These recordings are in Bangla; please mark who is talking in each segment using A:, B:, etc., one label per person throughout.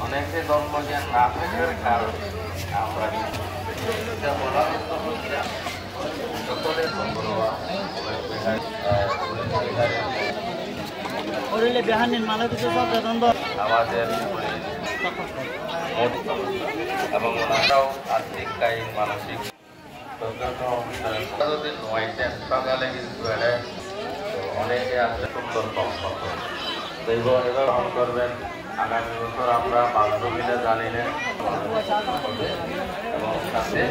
A: অনেকে ধর্মজ্ঞান না থাকার কারণে আমরা বলার সকলের আমাদের এবং ওনারাও আর্থিক কায়িক মানসিক সকালে কিন্তু অনেকে আছে সুন্দর সম্পর্ক এবার গ্রহণ করবেন। আগামী বছর আমরা বান্ধবীরা জানি না এবং সাথে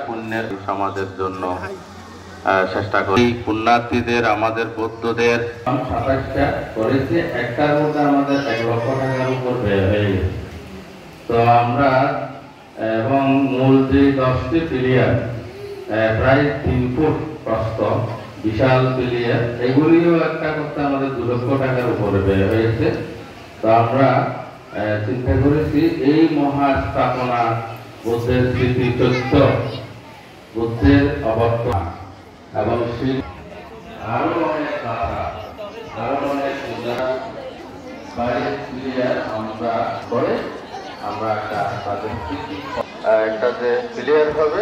A: পুণ্যের সমাজের জন্য চেষ্টা করি। পুণ্যার্থীদের আমাদের বৌদ্ধদের 27টা করেছে, একটার মধ্যে আমাদের 1 লক্ষ টাকার উপর ব্যয় হয়ে গেছে। তো আমরা এবং মূল যে 10টি পিলিয়ার প্রায় 3 ফুট প্রস্থ বিশাল পিলিয়ার, এগুলিও একটা করতে আমাদের 2 লক্ষ টাকার উপরে ব্যয় হয়েছে। তো আমরা চিন্তা করেছি এই মহা স্থাপনা বুদ্ধের স্মৃতি চৈত্য, বুদ্ধের অবর্তমান এবং আরো অনেক কথা, আরো অনেক আমরা করে আমরা একটা যে ক্লিয়ার হবে